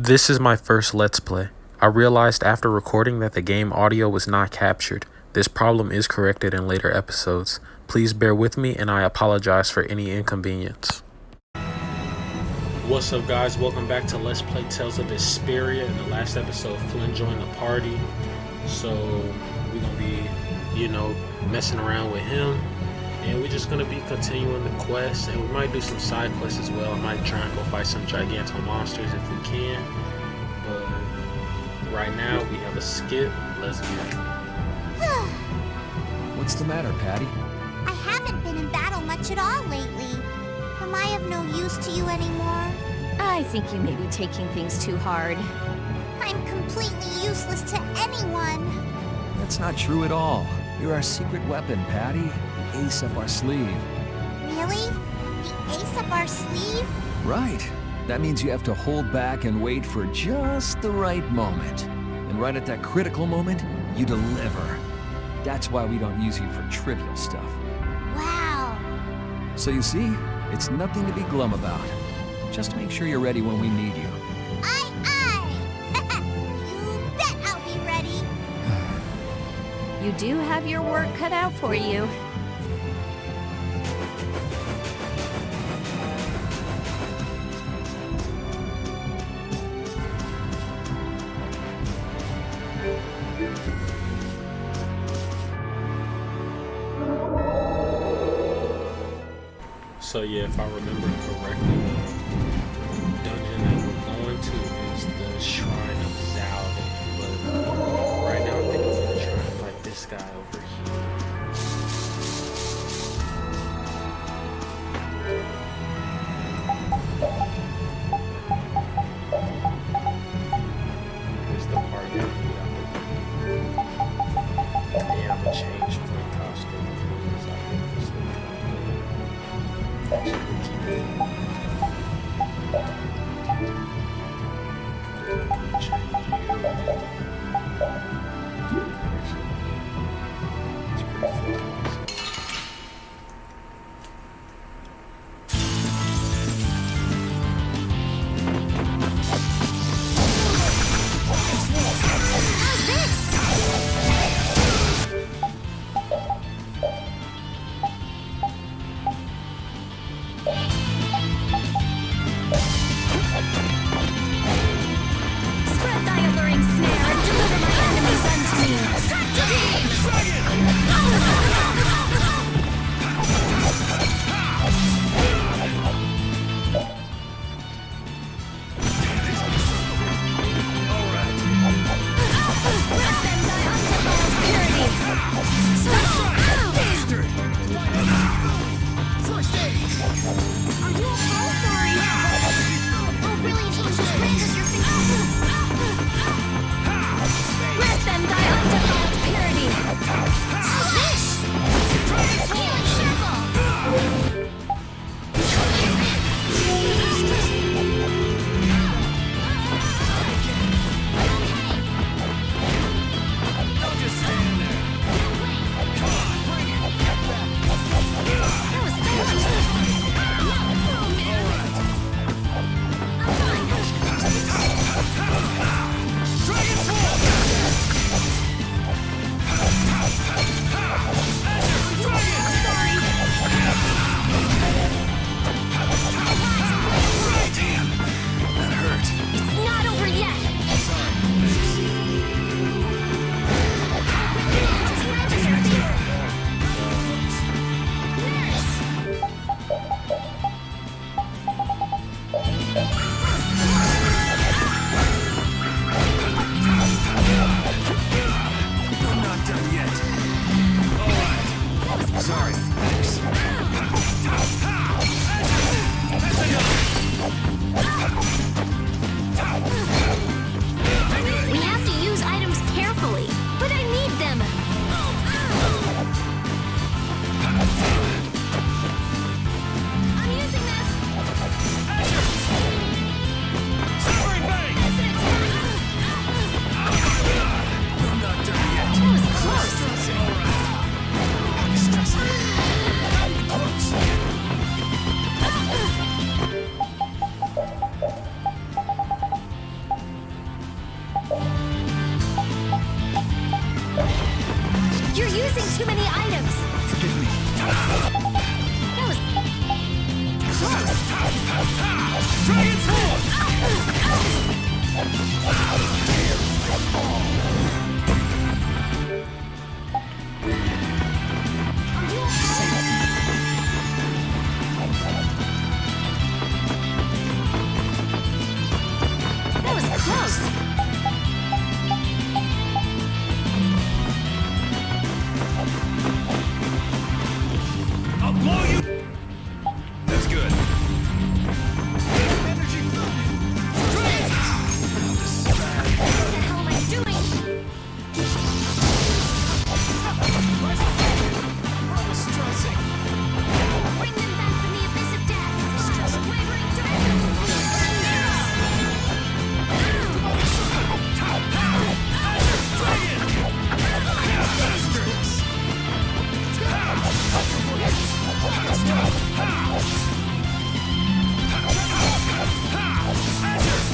This is my first Let's Play. I realized after recording that the game audio was not captured. This problem is corrected in later episodes. Please bear with me and I apologize for any inconvenience. What's up guys, welcome back to Let's Play Tales of Vesperia. In the last episode, Flynn joined the party. So we're going to be, messing around with him. And we're just going to be continuing the quest, and we might do some side quests as well. I might try and go fight some giganto monsters if we can. But right now we have a skip. Let's get it. What's the matter, Patty? I haven't been in battle much at all lately. Am I of no use to you anymore? I think you may be taking things too hard. I'm completely useless to anyone. That's not true at all. You're our secret weapon, Patty. The ace up our sleeve. Really? The ace up our sleeve? Right. That means you have to hold back and wait for just the right moment. And right at that critical moment, you deliver. That's why we don't use you for trivial stuff. Wow. So you see, it's nothing to be glum about. Just make sure you're ready when we need you. Aye, aye. You bet I'll be ready. You do have your work cut out for you. So yeah, if I remember correctly, the dungeon that we're going to is the Shrine of Zalvin. But right now I think I'm going to try and fight this guy over here. Here's the part that yeah, I'm going to change my costume because I think this looks good. too many items. Forgive me. That was close. Dragon Sword! That was close. I'll blow you! That's good. Energy Dragon! What the hell am I doing? Stressing. Bring them back from the abyss of death. Wavering darkness.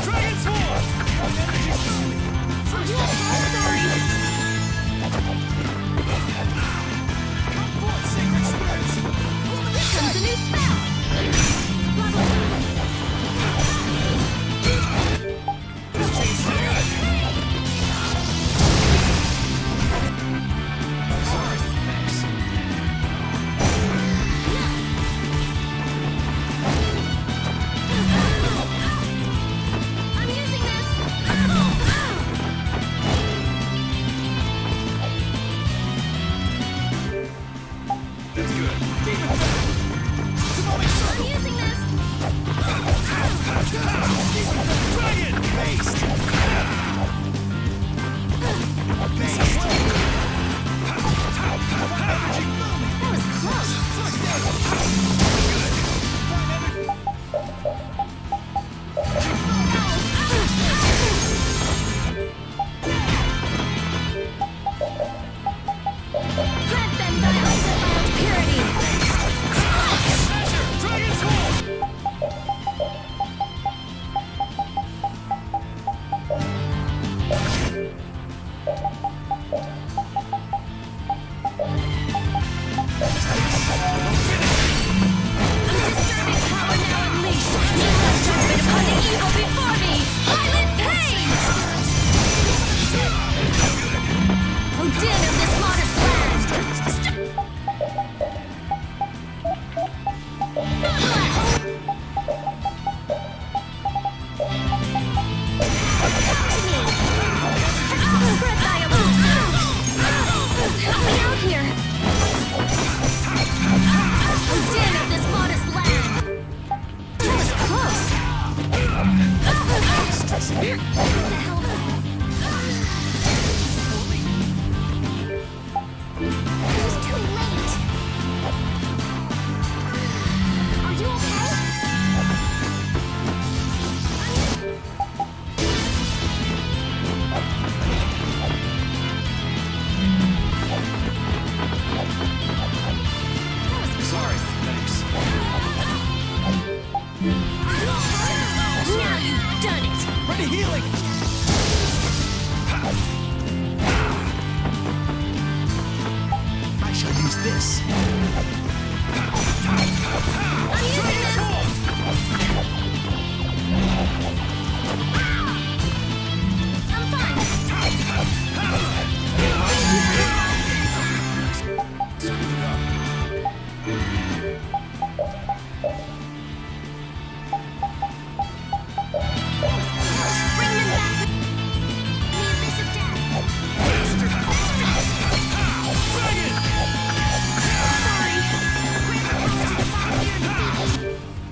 Dragon Sword! Are you okay? Sorry. Come forth, sacred spirits! Here comes a new spell. Blah, blah, Sorry, thanks. I'm using this. That's good. Demonic I'm Circle! using this. Dragon! Haste! That was close. Grant them thy undefiled purity. Dragon Sword! Undisturbing power now unleashed. You have judgment upon the evil before me. Violent pain! O din of this modest land! Spread thy help me out here! O din of this modest land! That was close! What the hell? It was too late! Are you okay? That was Sorry, thanks. Now you've done it! Ready healing! I shall use this. I'm using this! I'm fine! Bring them back from the abyss of death! Sorry! Grant them thy undefiled purity.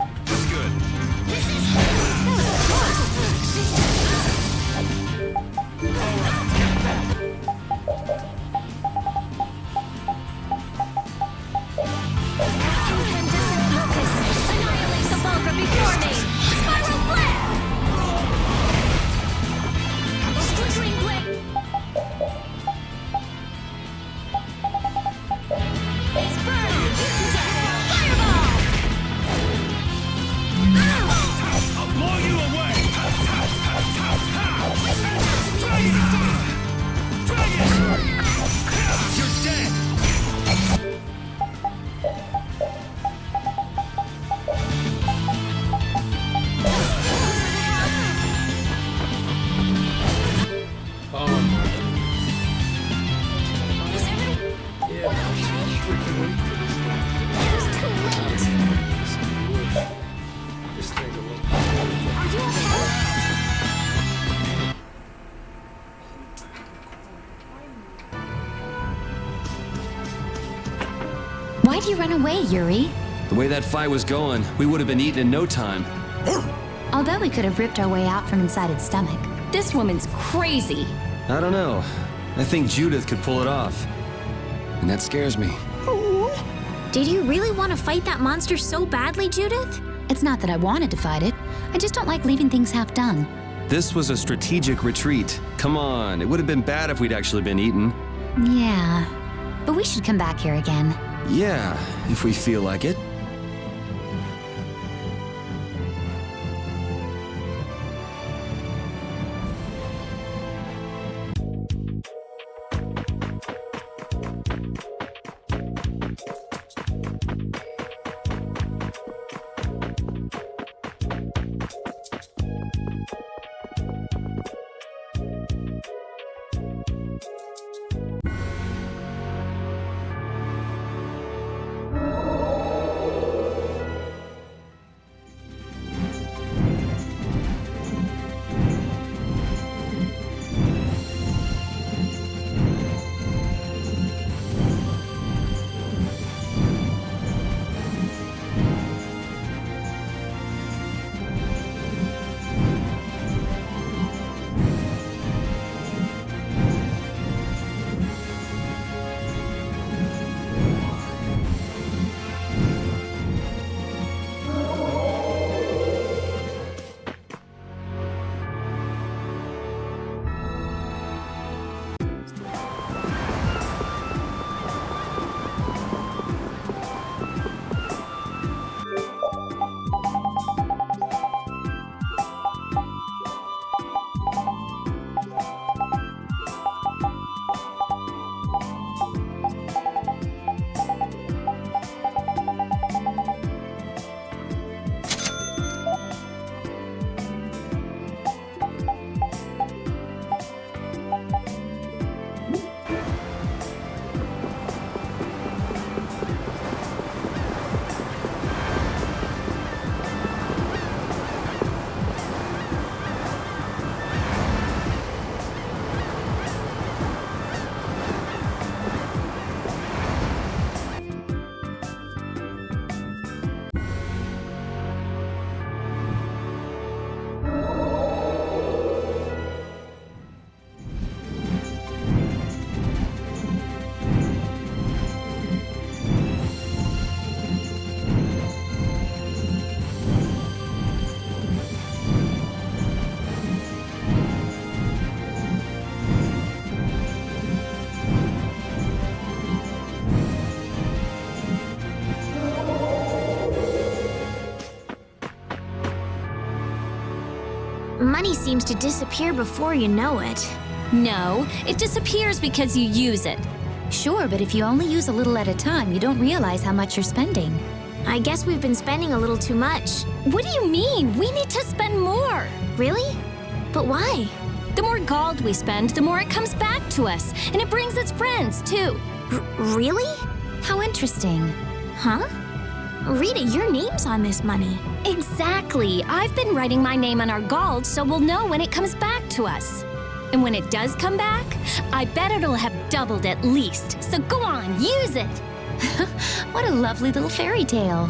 Why'd you run away, Yuri? The way that fight was going, we would have been eaten in no time. I'll bet we could have ripped our way out from inside its stomach. This woman's crazy. I don't know. I think Judith could pull it off. And that scares me. Did you really want to fight that monster so badly, Judith? It's not that I wanted to fight it. I just don't like leaving things half done. This was a strategic retreat. Come on, it would have been bad if we'd actually been eaten. Yeah, but we should come back here again. Yeah, if we feel like it. Money seems to disappear before you know it. No, it disappears because you use it. Sure, but if you only use a little at a time, you don't realize how much you're spending. I guess we've been spending a little too much. What do you mean? We need to spend more. Really? But why? The more gold we spend, the more it comes back to us. And it brings its friends, too. Really? How interesting. Huh? Rita, your name's on this money. Exactly. I've been writing my name on our gold so we'll know when it comes back to us. And when it does come back, I bet it'll have doubled at least. So go on, use it. What a lovely little fairy tale.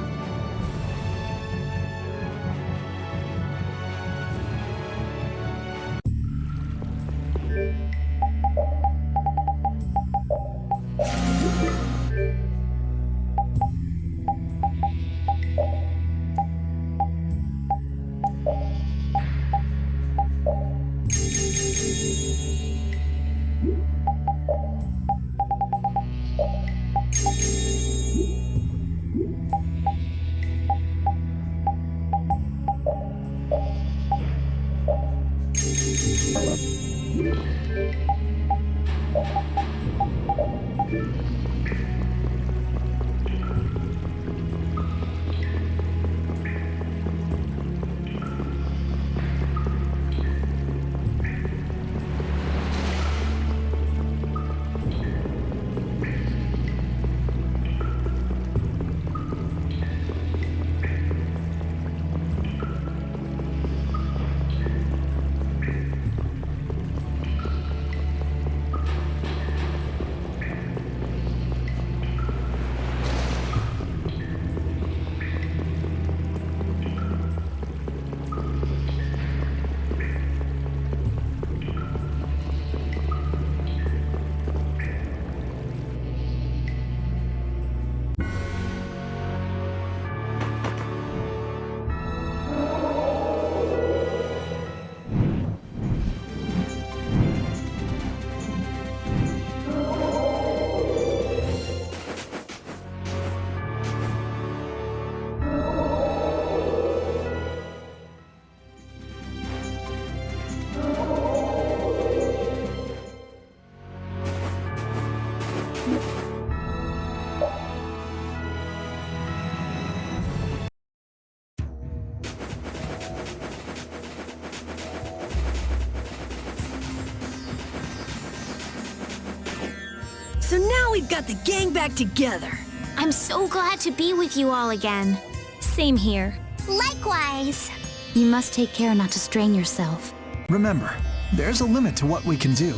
So now we've got the gang back together. I'm so glad to be with you all again. Same here. Likewise. You must take care not to strain yourself. Remember, there's a limit to what we can do.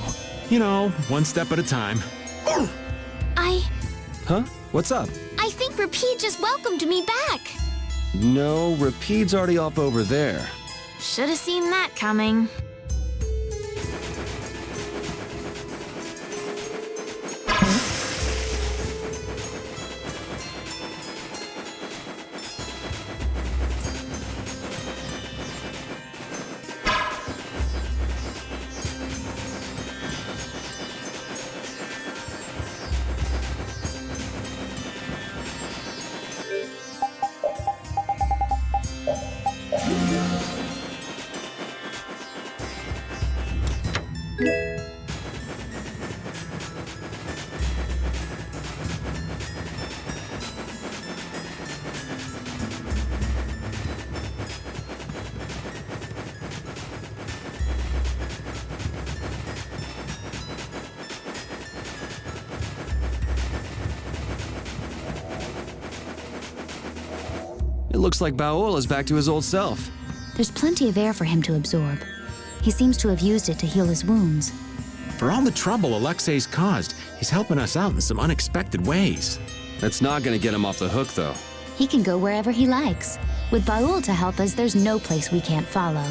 You know, one step at a time. Huh? What's up? I think Rapide just welcomed me back. No, Rapide's already off over there. Should have seen that coming. It looks like Baoul is back to his old self. There's plenty of air for him to absorb. He seems to have used it to heal his wounds. For all the trouble Alexei's caused, he's helping us out in some unexpected ways. That's not gonna get him off the hook, though. He can go wherever he likes. With Baoul to help us, there's no place we can't follow.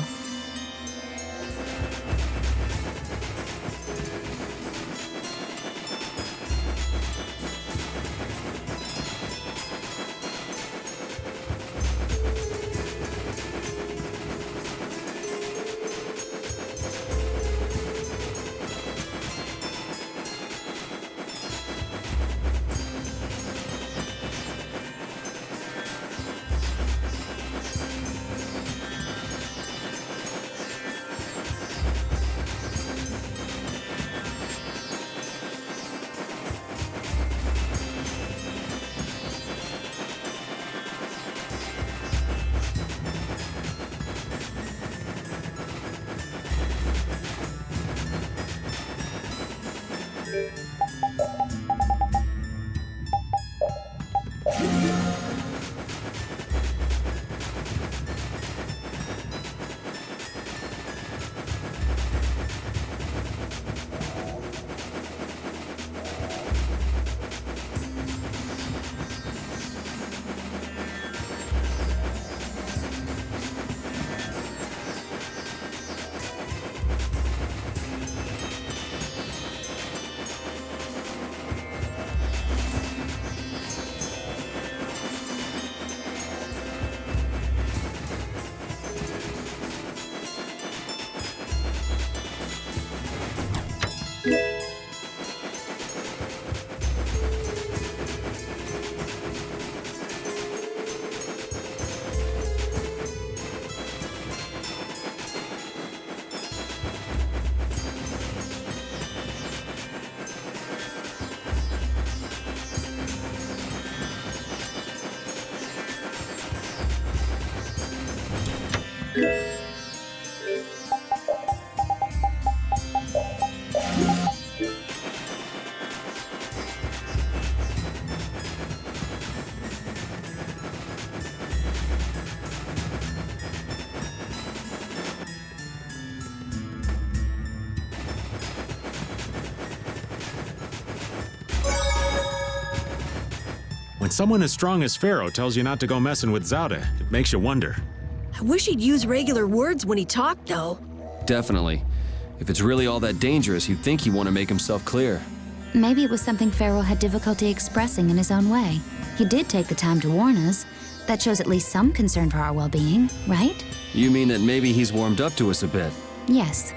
When someone as strong as Pharaoh tells you not to go messing with Zauda, it makes you wonder. I wish he'd use regular words when he talked, though. Definitely. If it's really all that dangerous, you'd think he'd want to make himself clear. Maybe it was something Pharaoh had difficulty expressing in his own way. He did take the time to warn us. That shows at least some concern for our well-being, right? You mean that maybe he's warmed up to us a bit? Yes.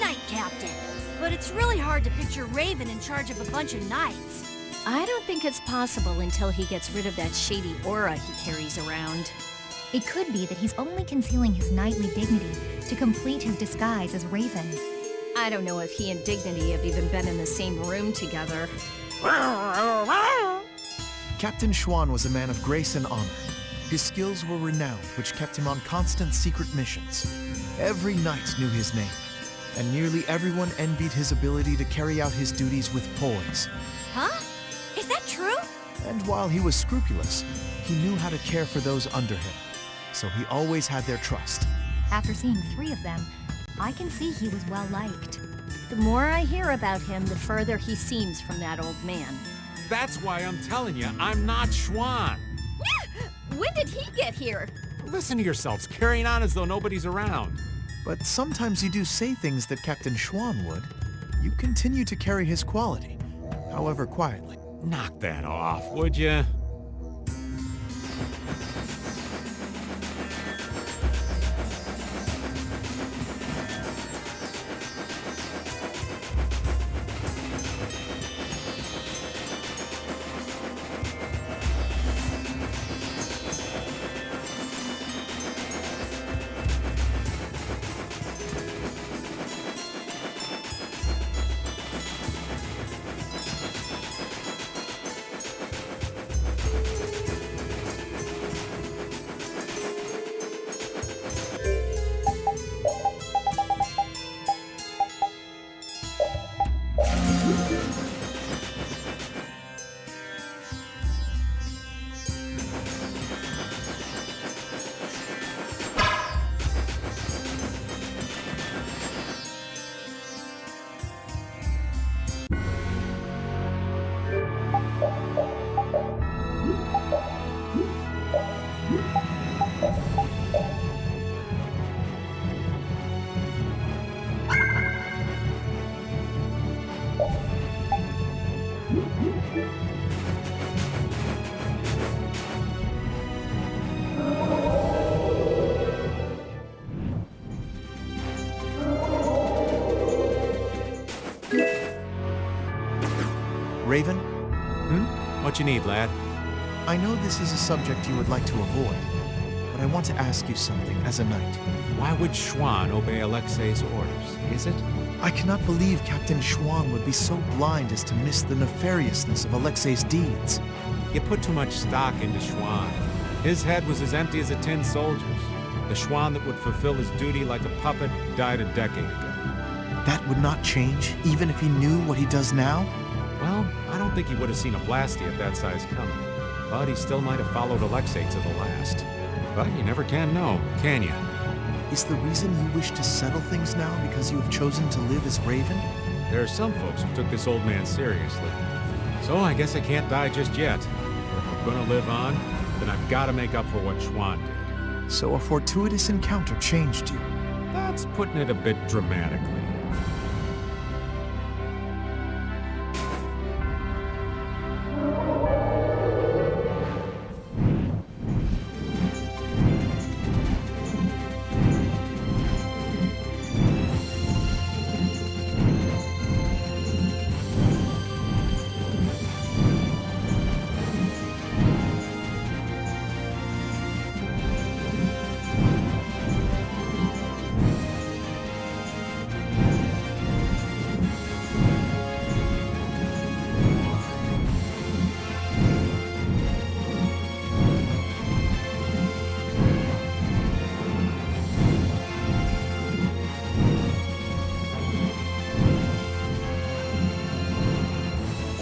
knight captain. But it's really hard to picture Raven in charge of a bunch of knights. I don't think it's possible until he gets rid of that shady aura he carries around. It could be that he's only concealing his knightly dignity to complete his disguise as Raven. I don't know if he and Dignity have even been in the same room together. Captain Schwan was a man of grace and honor. His skills were renowned, which kept him on constant secret missions. Every knight knew his name, and nearly everyone envied his ability to carry out his duties with poise. Huh? Is that true? And while he was scrupulous, he knew how to care for those under him, so he always had their trust. After seeing 3 of them, I can see he was well liked. The more I hear about him, the further he seems from that old man. That's why I'm telling you, I'm not Schwan. When did he get here? Listen to yourselves, carrying on as though nobody's around. But sometimes you do say things that Captain Schwan would. You continue to carry his quality, however quietly. Knock that off, would you? Raven, What you need, lad? I know this is a subject you would like to avoid, but I want to ask you something as a knight. Why would Schwan obey Alexei's orders? Is it? I cannot believe Captain Schwan would be so blind as to miss the nefariousness of Alexei's deeds. You put too much stock into Schwan. His head was as empty as a tin soldier's. The Schwan that would fulfill his duty like a puppet died a decade ago. That would not change, even if he knew what he does now? Well, I don't think he would have seen a blasty of that size coming. But he still might have followed Alexei to the last. But you never can know, can you? Is the reason you wish to settle things now because you have chosen to live as Raven? There are some folks who took this old man seriously. So I guess I can't die just yet. If I'm gonna live on, then I've got to make up for what Schwan did. So a fortuitous encounter changed you. That's putting it a bit dramatically.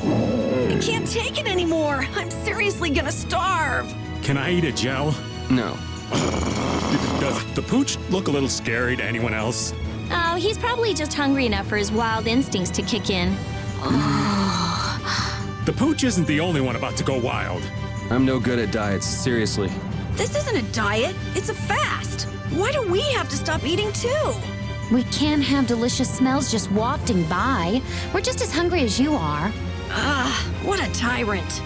I can't take it anymore. I'm seriously gonna starve. Can I eat a gel? No. Does the pooch look a little scary to anyone else? Oh, he's probably just hungry enough for his wild instincts to kick in. The pooch isn't the only one about to go wild. I'm no good at diets, seriously. This isn't a diet, it's a fast. Why do we have to stop eating too? We can't have delicious smells just wafting by. We're just as hungry as you are. Ah, what a tyrant.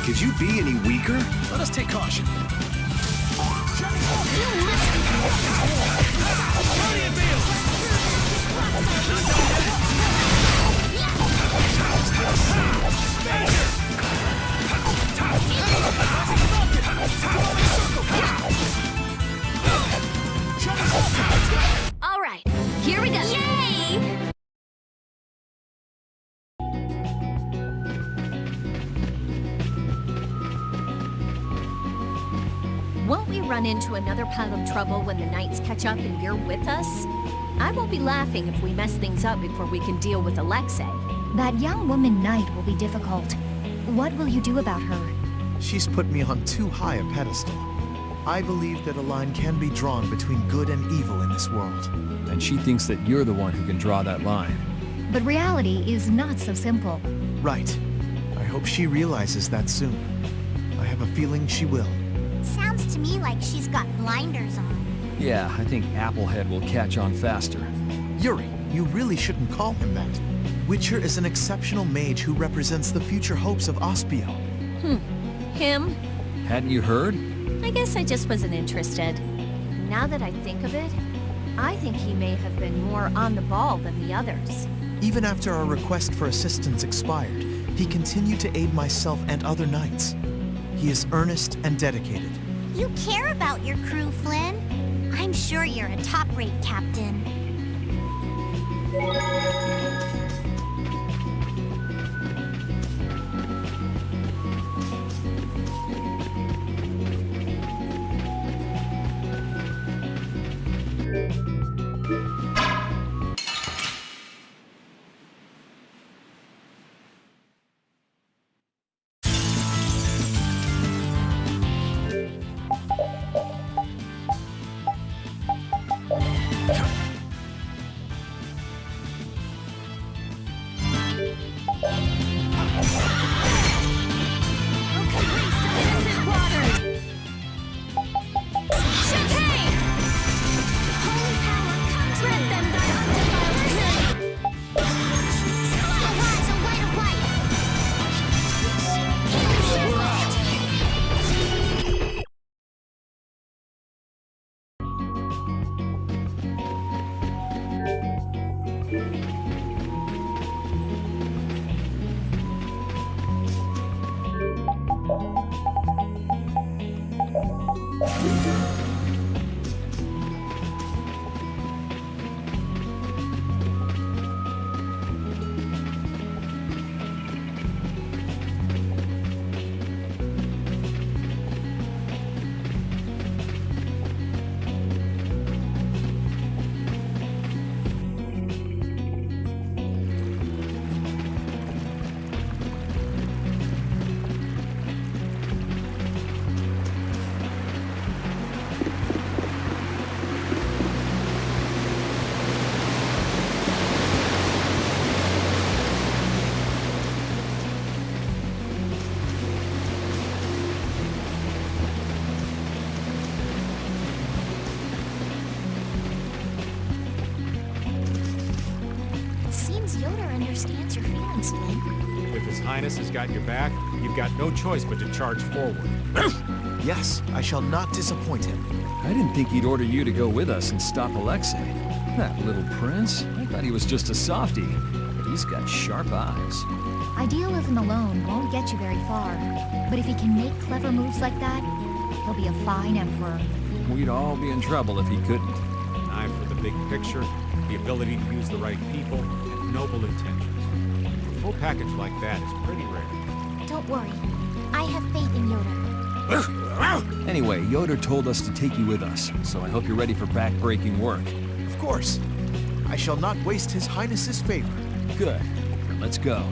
could you be any weaker? Let us take caution. All right, here we go. Yay! Won't we run into another pile of trouble when the Knights catch up and you're with us? I won't be laughing if we mess things up before we can deal with Alexei. That young woman Knight will be difficult. What will you do about her? She's put me on too high a pedestal. I believe that a line can be drawn between good and evil in this world. And she thinks that you're the one who can draw that line. But reality is not so simple. Right. I hope she realizes that soon. I have a feeling she will. Sounds to me like she's got blinders on. Yeah, I think Applehead will catch on faster. Yuri, you really shouldn't call him that. Witcher is an exceptional mage who represents the future hopes of Aspio. Him? Hadn't you heard? I guess I just wasn't interested. Now that I think of it, I think he may have been more on the ball than the others. Even after our request for assistance expired, he continued to aid myself and other knights. He is earnest and dedicated. You care about your crew, Flynn. I'm sure you're a top-rate captain. understands your feelings, Flynn. If His Highness has got your back, you've got no choice but to charge forward. Yes, I shall not disappoint him. I didn't think he'd order you to go with us and stop Alexei. That little prince. I thought he was just a softie, but he's got sharp eyes. Idealism alone won't get you very far. But if he can make clever moves like that, he'll be a fine emperor. We'd all be in trouble if he couldn't. An eye for the big picture, the ability to use the right people, and noble intentions. A full package like that is pretty rare. Don't worry. I have faith in Yoda. Anyway, Yoder told us to take you with us, so I hope you're ready for back-breaking work. Of course. I shall not waste His Highness's favor. Good. Let's go.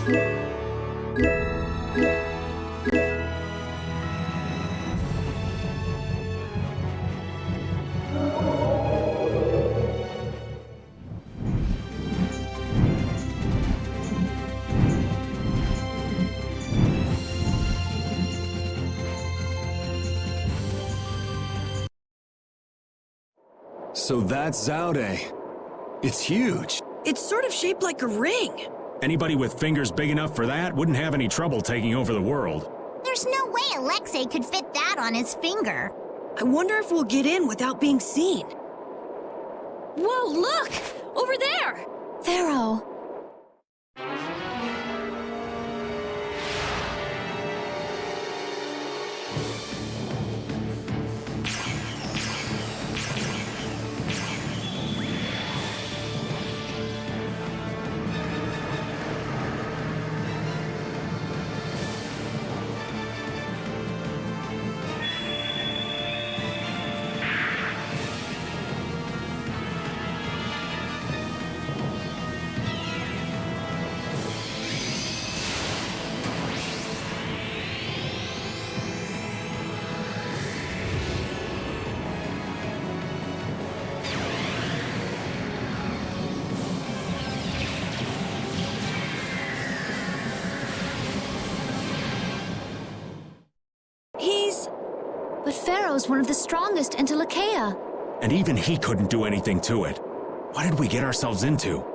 So that's Zaude. It's huge. It's sort of shaped like a ring. Anybody with fingers big enough for that wouldn't have any trouble taking over the world. There's no way Alexei could fit that on his finger. I wonder if we'll get in without being seen. Whoa, look! Over there! Pharaoh. But Pharaoh's one of the strongest in Telekea. And even he couldn't do anything to it. What did we get ourselves into?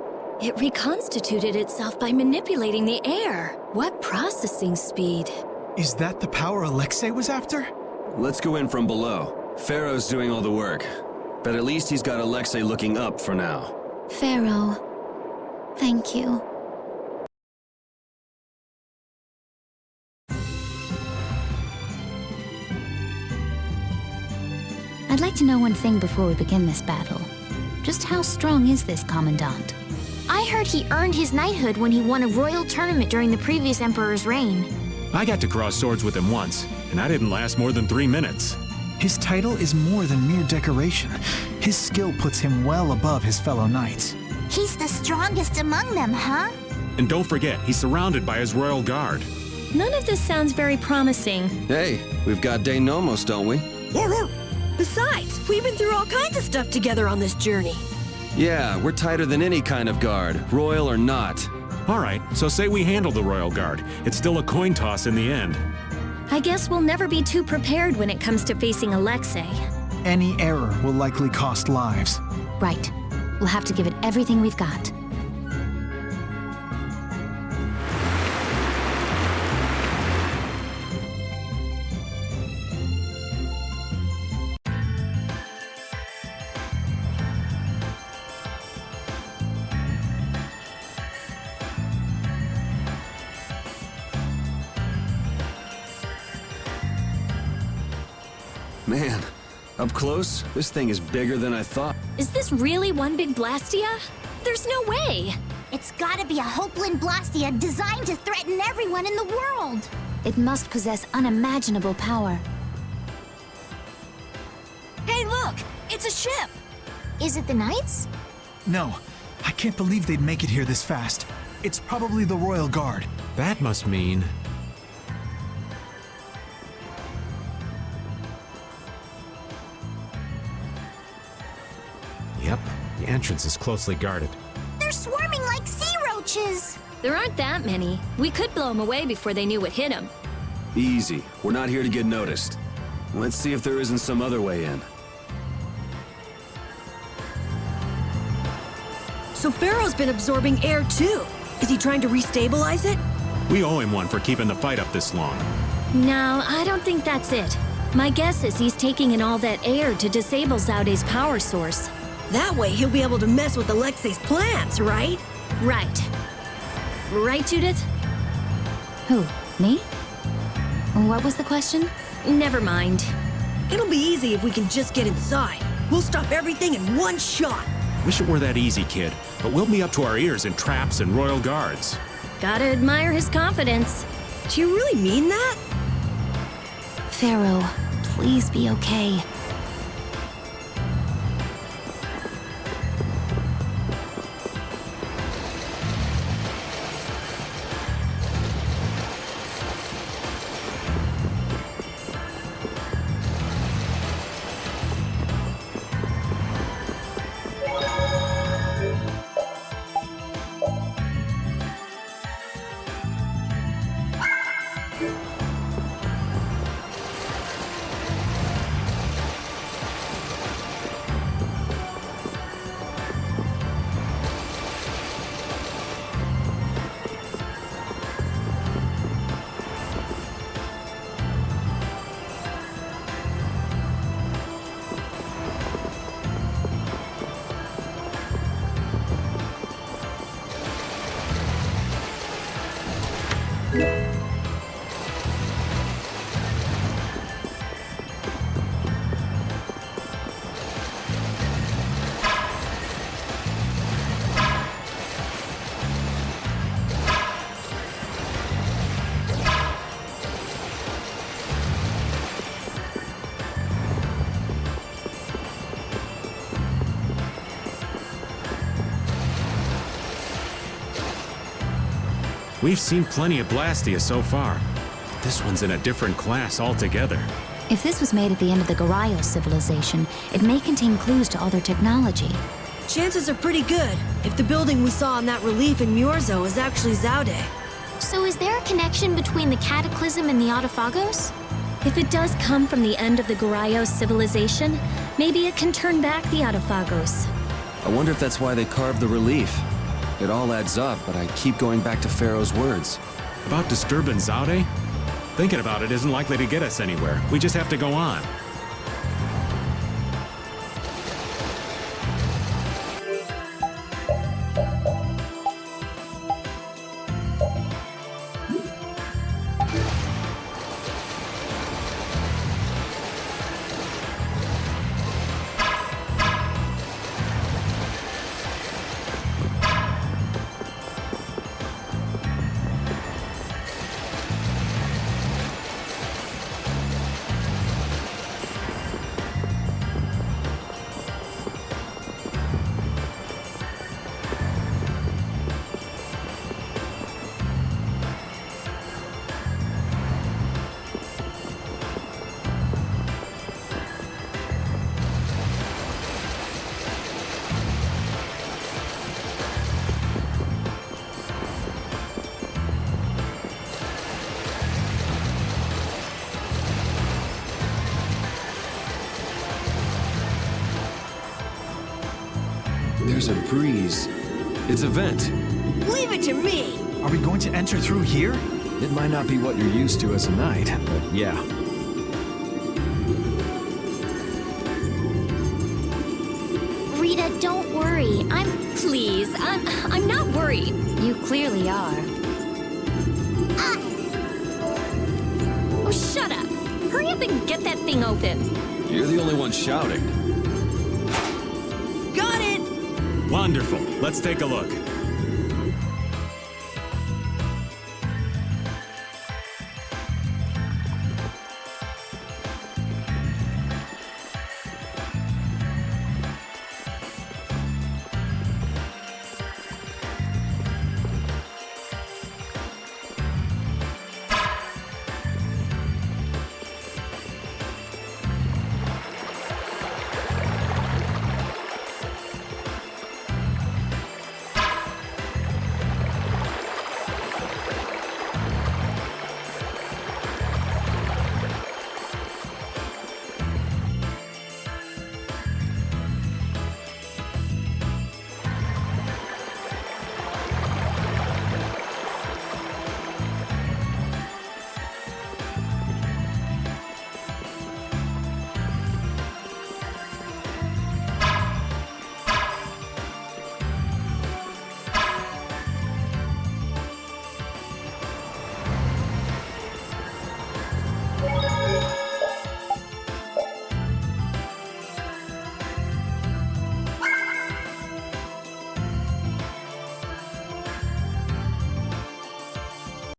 It reconstituted itself by manipulating the air. What processing speed. Is that the power Alexei was after? Let's go in from below. Pharaoh's doing all the work. But at least he's got Alexei looking up for now. Pharaoh, thank you. I'd like to know one thing before we begin this battle. Just how strong is this Commandant? I heard he earned his knighthood when he won a royal tournament during the previous emperor's reign. I got to cross swords with him once, and I didn't last more than 3 minutes. His title is more than mere decoration. His skill puts him well above his fellow knights. He's the strongest among them, huh? And don't forget, he's surrounded by his royal guard. None of this sounds very promising. Hey, we've got De Nomos, don't we? Besides, we've been through all kinds of stuff together on this journey. Yeah, we're tighter than any kind of guard, royal or not. All right, so say we handle the royal guard. It's still a coin toss in the end. I guess we'll never be too prepared when it comes to facing Alexei. Any error will likely cost lives. Right. We'll have to give it everything we've got. Man, up close, this thing is bigger than I thought. Is this really one big Blastia? There's no way! It's gotta be a Hopeland Blastia designed to threaten everyone in the world! It must possess unimaginable power. Hey, look! It's a ship! Is it the Knights? No, I can't believe they'd make it here this fast. It's probably the Royal Guard. That must mean... Yep, the entrance is closely guarded. They're swarming like sea roaches! There aren't that many. We could blow them away before they knew what hit them. Easy. We're not here to get noticed. Let's see if there isn't some other way in. So Pharaoh's been absorbing air too. Is he trying to restabilize it? We owe him one for keeping the fight up this long. No, I don't think that's it. My guess is he's taking in all that air to disable Zaude's power source. That way he'll be able to mess with Alexei's plans, right? Right. Right, Judith? Who? Me? What was the question? Never mind. It'll be easy if we can just get inside. We'll stop everything in one shot. Wish it were that easy, kid, but we'll be up to our ears in traps and royal guards. Gotta admire his confidence. Do you really mean that? Pharaoh, please be okay. We've seen plenty of Blastia so far. This one's in a different class altogether. If this was made at the end of the Garayo civilization, it may contain clues to all their technology. Chances are pretty good if the building we saw on that relief in Murzo is actually Zaude. So is there a connection between the Cataclysm and the Autophagos? If it does come from the end of the Garayo civilization, maybe it can turn back the Autophagos. I wonder if that's why they carved the relief. It all adds up, but I keep going back to Pharaoh's words. About disturbing Zaude? Thinking about it isn't likely to get us anywhere. We just have to go on. There's a breeze. It's a vent. Leave it to me! Are we going to enter through here? It might not be what you're used to as a knight, but yeah. Rita, don't worry. Please, I'm not worried. You clearly are. Oh, shut up. Hurry up and get that thing open. You're the only one shouting. Got it! Wonderful. Let's take a look.